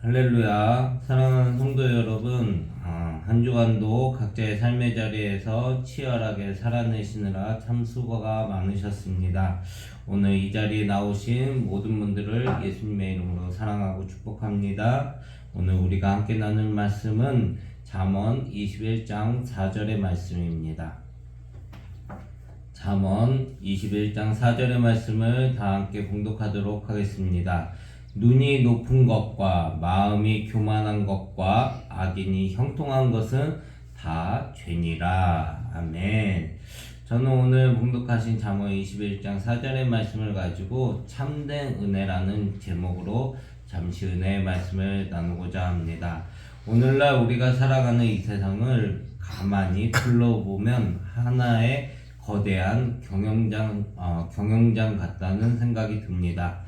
할렐루야. 사랑하는 성도 여러분, 한 주간도 각자의 삶의 자리에서 치열하게 살아내시느라 참 수고가 많으셨습니다. 오늘 이 자리에 나오신 모든 분들을 예수님의 이름으로 사랑하고 축복합니다. 오늘 우리가 함께 나눌 말씀은 잠언 21장 4절의 말씀입니다. 잠언 21장 4절의 말씀을 다 함께 봉독하도록 하겠습니다. 눈이 높은 것과 마음이 교만한 것과 악인이 형통한 것은 다 죄니라. 아멘. 저는 오늘 봉독하신 잠언 21장 4절의 말씀을 가지고 참된 은혜라는 제목으로 잠시 은혜의 말씀을 나누고자 합니다. 오늘날 우리가 살아가는 이 세상을 가만히 둘러보면 하나의 거대한 경영장 같다는 생각이 듭니다.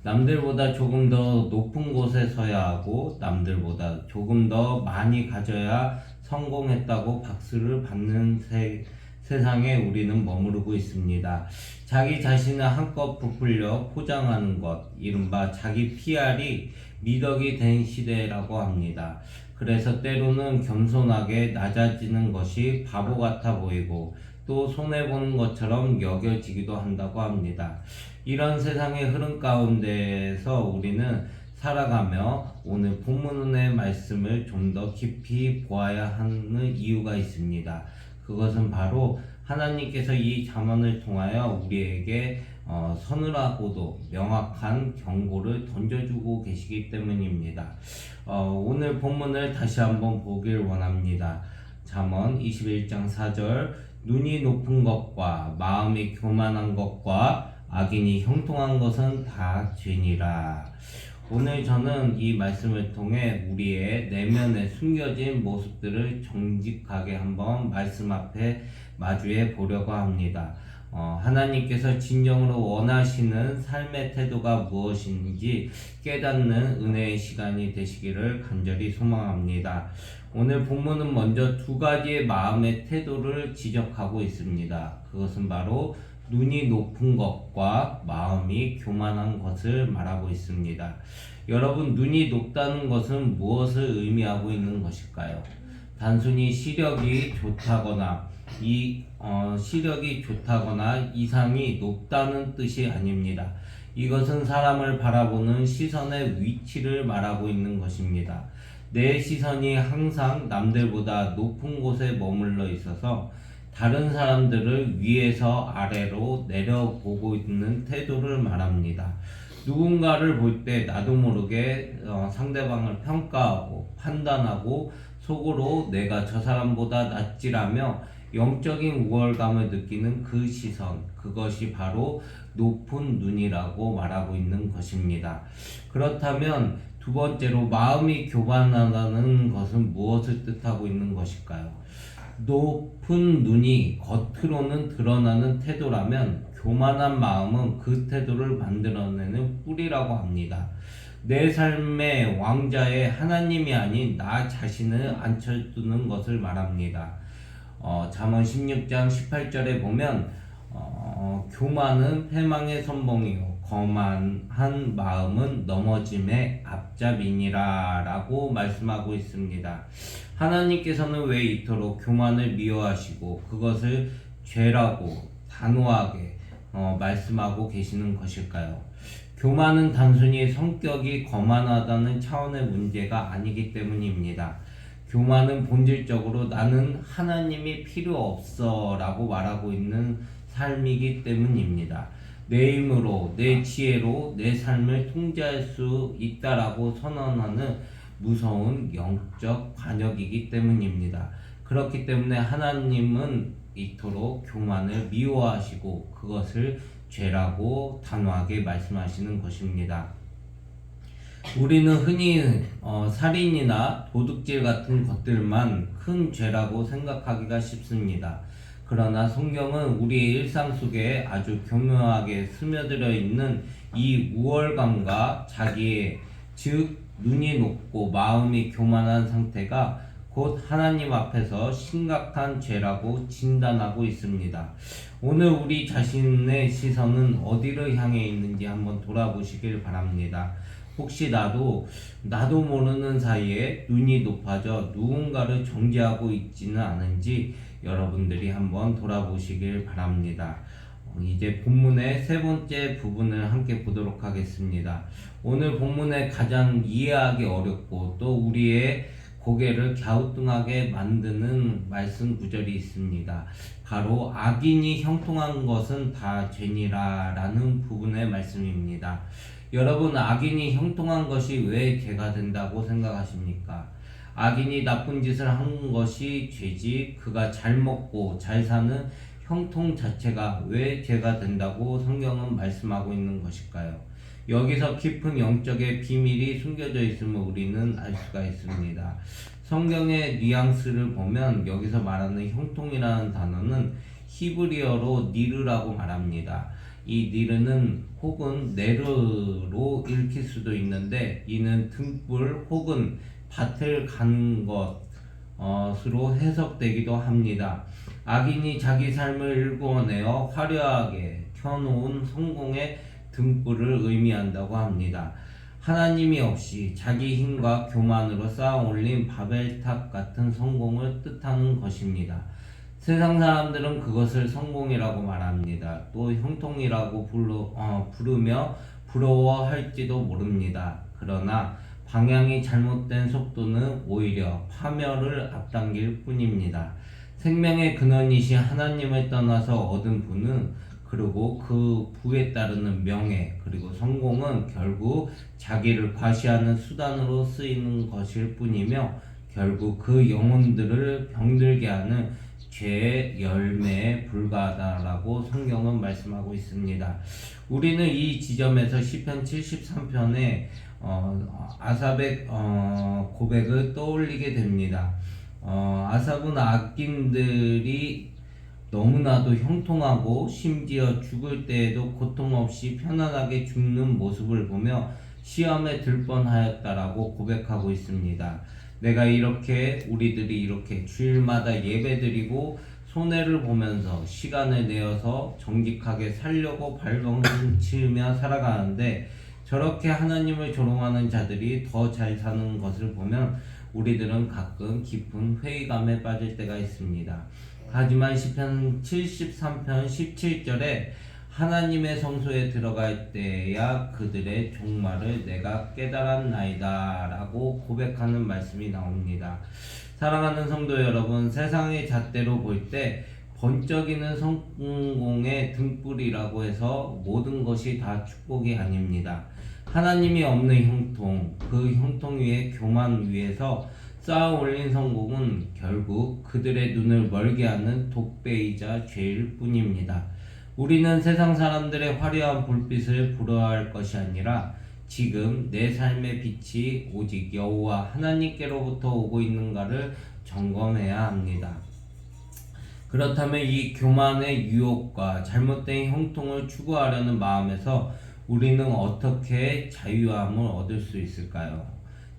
남들보다 조금 더 높은 곳에 서야 하고 남들보다 조금 더 많이 가져야 성공했다고 박수를 받는 세상에 우리는 머무르고 있습니다. 자기 자신을 한껏 부풀려 포장하는 것, 이른바 자기 PR이 미덕이 된 시대라고 합니다. 그래서 때로는 겸손하게 낮아지는 것이 바보 같아 보이고 또 손해보는 것처럼 여겨지기도 한다고 합니다. 이런 세상의 흐름 가운데에서 우리는 살아가며 오늘 본문의 말씀을 좀 더 깊이 보아야 하는 이유가 있습니다. 그것은 바로 하나님께서 이 잠언을 통하여 우리에게 서늘하고도 명확한 경고를 던져주고 계시기 때문입니다. 오늘 본문을 다시 한번 보길 원합니다. 잠언 21장 4절 눈이 높은 것과 마음이 교만한 것과 악인이 형통한 것은 다 죄니라. 오늘 저는 이 말씀을 통해 우리의 내면에 숨겨진 모습들을 정직하게 한번 말씀 앞에 마주해 보려고 합니다. 하나님께서 진정으로 원하시는 삶의 태도가 무엇인지 깨닫는 은혜의 시간이 되시기를 간절히 소망합니다. 오늘 본문은 먼저 두 가지의 마음의 태도를 지적하고 있습니다. 그것은 바로 눈이 높은 것과 마음이 교만한 것을 말하고 있습니다. 여러분, 눈이 높다는 것은 무엇을 의미하고 있는 것일까요? 단순히 시력이 좋다거나 이상이 높다는 뜻이 아닙니다. 이것은 사람을 바라보는 시선의 위치를 말하고 있는 것입니다. 내 시선이 항상 남들보다 높은 곳에 머물러 있어서 다른 사람들을 위에서 아래로 내려보고 있는 태도를 말합니다. 누군가를 볼 때 나도 모르게 상대방을 평가하고 판단하고 속으로 내가 저 사람보다 낫지라며 영적인 우월감을 느끼는 그 시선, 그것이 바로 높은 눈이라고 말하고 있는 것입니다. 그렇다면 두 번째로 마음이 교만하다는 것은 무엇을 뜻하고 있는 것일까요? 높은 눈이 겉으로는 드러나는 태도라면 교만한 마음은 그 태도를 만들어내는 뿌리라고 합니다. 내 삶의 왕자에 하나님이 아닌 나 자신을 앉혀두는 것을 말합니다. 잠언 16장 18절에 보면 교만은 패망의 선봉이요 거만한 마음은 넘어짐의 앞잡이니라 라고 말씀하고 있습니다. 하나님께서는 왜 이토록 교만을 미워하시고 그것을 죄라고 단호하게 말씀하고 계시는 것일까요? 교만은 단순히 성격이 거만하다는 차원의 문제가 아니기 때문입니다. 교만은 본질적으로 나는 하나님이 필요 없어 라고 말하고 있는 삶이기 때문입니다. 내 힘으로, 내 지혜로 내 삶을 통제할 수 있다라고 선언하는 무서운 영적 관역이기 때문입니다. 그렇기 때문에 하나님은 이토록 교만을 미워하시고 그것을 죄라고 단호하게 말씀하시는 것입니다. 우리는 흔히 살인이나 도둑질 같은 것들만 큰 죄라고 생각하기가 쉽습니다. 그러나 성경은 우리의 일상 속에 아주 교묘하게 스며들어 있는 이 우월감과 자기의 즉 눈이 높고 마음이 교만한 상태가 곧 하나님 앞에서 심각한 죄라고 진단하고 있습니다. 오늘 우리 자신의 시선은 어디를 향해 있는지 한번 돌아보시길 바랍니다. 혹시 나도 모르는 사이에 눈이 높아져 누군가를 정죄하고 있지는 않은지 여러분들이 한번 돌아보시길 바랍니다. 이제 본문의 세 번째 부분을 함께 보도록 하겠습니다. 오늘 본문에 가장 이해하기 어렵고 또 우리의 고개를 갸우뚱하게 만드는 말씀 구절이 있습니다. 바로 악인이 형통한 것은 다 죄니라 라는 부분의 말씀입니다. 여러분, 악인이 형통한 것이 왜 죄가 된다고 생각하십니까? 악인이 나쁜 짓을 한 것이 죄지 그가 잘 먹고 잘 사는 형통 자체가 왜 죄가 된다고 성경은 말씀하고 있는 것일까요? 여기서 깊은 영적의 비밀이 숨겨져 있음을 우리는 알 수가 있습니다. 성경의 뉘앙스를 보면 여기서 말하는 형통이라는 단어는 히브리어로 니르라고 말합니다. 이 니르는 혹은 네르로 읽힐 수도 있는데 이는 등불 혹은 밭을 가는 것으로 해석되기도 합니다. 악인이 자기 삶을 일궈내어 화려하게 켜놓은 성공의 등불을 의미한다고 합니다. 하나님이 없이 자기 힘과 교만으로 쌓아올린 바벨탑 같은 성공을 뜻하는 것입니다. 세상 사람들은 그것을 성공이라고 말합니다. 또 형통이라고 부르며 부러워할지도 모릅니다. 그러나 방향이 잘못된 속도는 오히려 파멸을 앞당길 뿐입니다. 생명의 근원이신 하나님을 떠나서 얻은 부는 그리고 그 부에 따르는 명예 그리고 성공은 결국 자기를 과시하는 수단으로 쓰이는 것일 뿐이며 결국 그 영혼들을 병들게 하는 죄의 열매에 불과하다라고 성경은 말씀하고 있습니다. 우리는 이 지점에서 시편 73편의 아삽의 고백을 떠올리게 됩니다. 아삽은 악인들이 너무나도 형통하고 심지어 죽을 때에도 고통 없이 편안하게 죽는 모습을 보며 시험에 들 뻔하였다라고 고백하고 있습니다. 내가 우리들이 이렇게 주일마다 예배드리고 손해를 보면서 시간을 내어서 정직하게 살려고 발버둥치며 살아가는데 저렇게 하나님을 조롱하는 자들이 더 잘 사는 것을 보면 우리들은 가끔 깊은 회의감에 빠질 때가 있습니다. 하지만 시편 73편 17절에 하나님의 성소에 들어갈 때야 그들의 종말을 내가 깨달았나이다 라고 고백하는 말씀이 나옵니다. 사랑하는 성도 여러분, 세상의 잣대로 볼 때 번쩍이는 성공의 등불이라고 해서 모든 것이 다 축복이 아닙니다. 하나님이 없는 형통, 그 형통 위에 교만 위에서 쌓아 올린 성공은 결국 그들의 눈을 멀게 하는 독배이자 죄일 뿐입니다. 우리는 세상 사람들의 화려한 불빛을 부러워할 것이 아니라 지금 내 삶의 빛이 오직 여호와 하나님께로부터 오고 있는가를 점검해야 합니다. 그렇다면 이 교만의 유혹과 잘못된 형통을 추구하려는 마음에서 우리는 어떻게 자유함을 얻을 수 있을까요?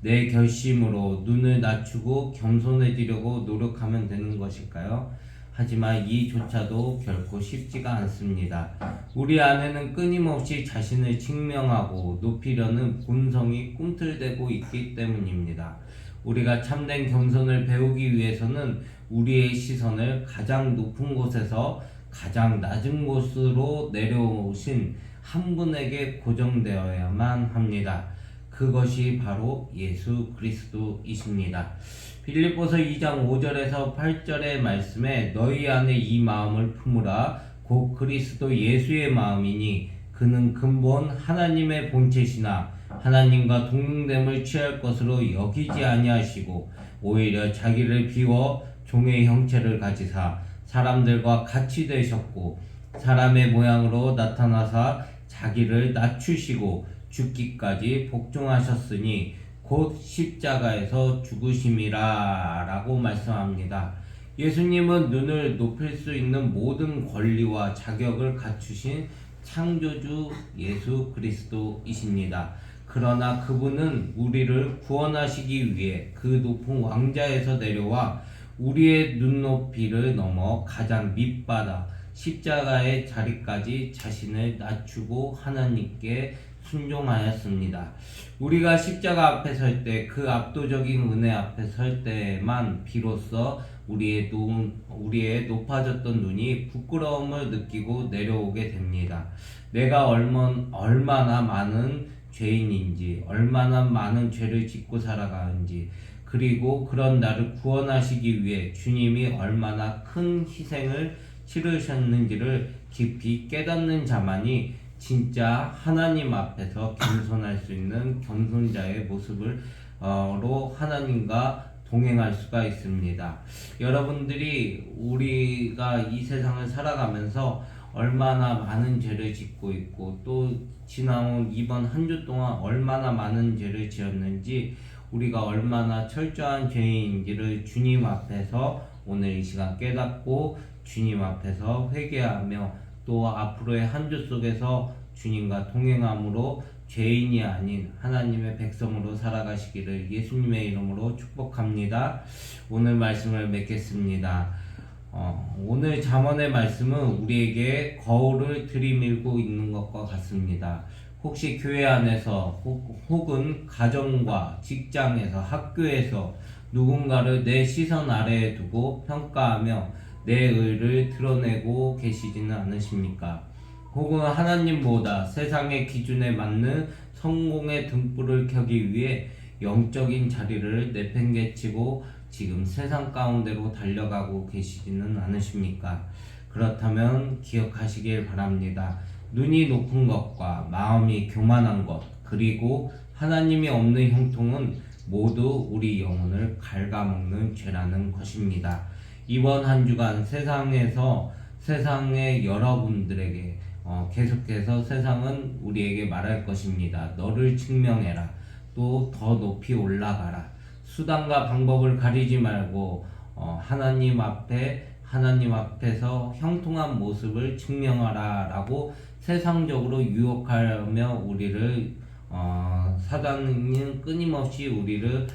내 결심으로 눈을 낮추고 겸손해지려고 노력하면 되는 것일까요? 하지만 이조차도 결코 쉽지가 않습니다. 우리 안에는 끊임없이 자신을 증명하고 높이려는 본성이 꿈틀대고 있기 때문입니다. 우리가 참된 겸손을 배우기 위해서는 우리의 시선을 가장 높은 곳에서 가장 낮은 곳으로 내려오신 한 분에게 고정되어야만 합니다. 그것이 바로 예수 그리스도이십니다. 빌립보서 2장 5절에서 8절의 말씀에 너희 안에 이 마음을 품으라 곧 그리스도 예수의 마음이니 그는 근본 하나님의 본체시나 하나님과 동등됨을 취할 것으로 여기지 아니하시고 오히려 자기를 비워 종의 형체를 가지사 사람들과 같이 되셨고 사람의 모양으로 나타나사 자기를 낮추시고 죽기까지 복종하셨으니 곧 십자가에서 죽으심이라 라고 말씀합니다. 예수님은 눈을 높일 수 있는 모든 권리와 자격을 갖추신 창조주 예수 그리스도이십니다. 그러나 그분은 우리를 구원하시기 위해 그 높은 왕좌에서 내려와 우리의 눈높이를 넘어 가장 밑바닥 십자가의 자리까지 자신을 낮추고 하나님께 순종하였습니다. 우리가 십자가 앞에 설 때, 그 압도적인 은혜 앞에 설 때만 비로소 우리의 높아졌던 눈이 부끄러움을 느끼고 내려오게 됩니다. 내가 얼마나 많은 죄인인지, 얼마나 많은 죄를 짓고 살아가는지, 그리고 그런 나를 구원하시기 위해 주님이 얼마나 큰 희생을 치르셨는지를 깊이 깨닫는 자만이 진짜 하나님 앞에서 겸손할 수 있는 겸손자의 모습으로 하나님과 동행할 수가 있습니다. 여러분들이 우리가 이 세상을 살아가면서 얼마나 많은 죄를 짓고 있고 또 지나온 이번 한 주 동안 얼마나 많은 죄를 지었는지 우리가 얼마나 철저한 죄인인지를 주님 앞에서 오늘 이 시간 깨닫고 주님 앞에서 회개하며 또 앞으로의 한 주 속에서 주님과 동행함으로 죄인이 아닌 하나님의 백성으로 살아가시기를 예수님의 이름으로 축복합니다. 오늘 말씀을 맺겠습니다. 오늘 잠언의 말씀은 우리에게 거울을 들이밀고 있는 것과 같습니다. 혹시 교회 안에서 혹은 가정과 직장에서 학교에서 누군가를 내 시선 아래에 두고 평가하며 내 의를 드러내고 계시지는 않으십니까? 혹은 하나님보다 세상의 기준에 맞는 성공의 등불을 켜기 위해 영적인 자리를 내팽개치고 지금 세상 가운데로 달려가고 계시지는 않으십니까? 그렇다면 기억하시길 바랍니다. 눈이 높은 것과 마음이 교만한 것, 그리고 하나님이 없는 형통은 모두 우리 영혼을 갉아먹는 죄라는 것입니다. 이번 한 주간 세상의 여러분들에게 계속해서 세상은 우리에게 말할 것입니다. 너를 증명해라. 또 더 높이 올라가라. 수단과 방법을 가리지 말고 하나님 앞에서 형통한 모습을 증명하라 라고 세상적으로 유혹하며 우리를 사단은 끊임없이 우리를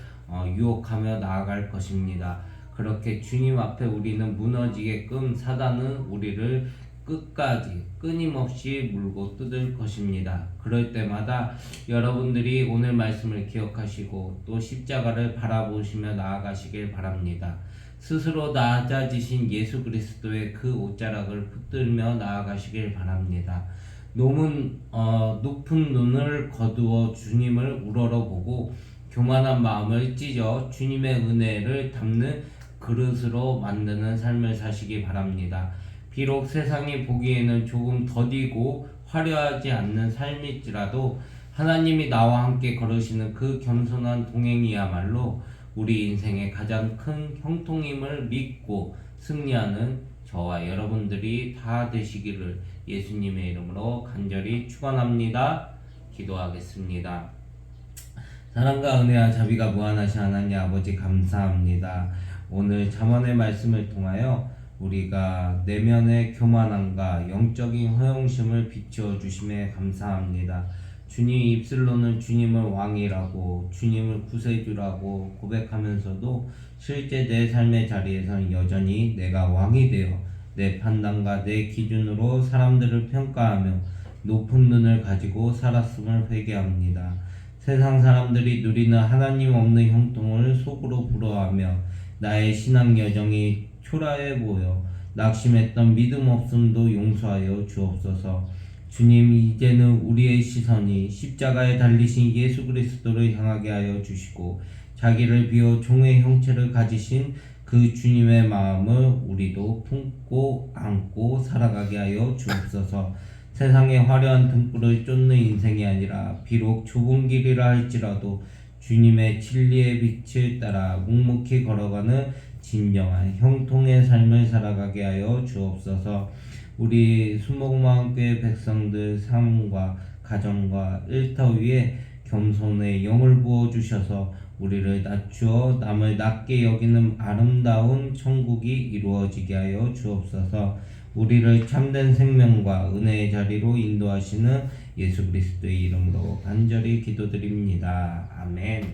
유혹하며 나아갈 것입니다. 그렇게 주님 앞에 우리는 무너지게끔 사단은 우리를 끝까지 끊임없이 물고 뜯을 것입니다. 그럴 때마다 여러분들이 오늘 말씀을 기억하시고 또 십자가를 바라보시며 나아가시길 바랍니다. 스스로 낮아지신 예수 그리스도의 그 옷자락을 붙들며 나아가시길 바랍니다. 높은 눈을 거두어 주님을 우러러보고 교만한 마음을 찢어 주님의 은혜를 담는 그릇으로 만드는 삶을 사시기 바랍니다. 비록 세상이 보기에는 조금 더디고 화려하지 않는 삶일지라도 하나님이 나와 함께 걸으시는 그 겸손한 동행이야말로 우리 인생의 가장 큰 형통임을 믿고 승리하는 저와 여러분들이 다 되시기를 예수님의 이름으로 간절히 축원합니다. 기도하겠습니다. 사랑과 은혜와 자비가 무한하신 하나님 아버지 감사합니다. 오늘 잠언의 말씀을 통하여 우리가 내면의 교만함과 영적인 허영심을 비추어 주심에 감사합니다. 주님 입술로는 주님을 왕이라고 주님을 구세주라고 고백하면서도 실제 내 삶의 자리에서는 여전히 내가 왕이 되어 내 판단과 내 기준으로 사람들을 평가하며 높은 눈을 가지고 살았음을 회개합니다. 세상 사람들이 누리는 하나님 없는 형통을 속으로 부러워하며 나의 신앙 여정이 초라해 보여 낙심했던 믿음 없음도 용서하여 주옵소서. 주님, 이제는 우리의 시선이 십자가에 달리신 예수 그리스도를 향하게 하여 주시고 자기를 비워 종의 형체를 가지신 그 주님의 마음을 우리도 품고 안고 살아가게 하여 주옵소서. 세상의 화려한 등불을 쫓는 인생이 아니라 비록 좁은 길이라 할지라도 주님의 진리의 빛을 따라 묵묵히 걸어가는 진정한 형통의 삶을 살아가게 하여 주옵소서. 우리 순복음마을교회 백성들 삶과 가정과 일터 위에 겸손의 영을 부어주셔서 우리를 낮추어 남을 낮게 여기는 아름다운 천국이 이루어지게 하여 주옵소서. 우리를 참된 생명과 은혜의 자리로 인도하시는 예수 그리스도의 이름으로 간절히 기도드립니다. 아멘.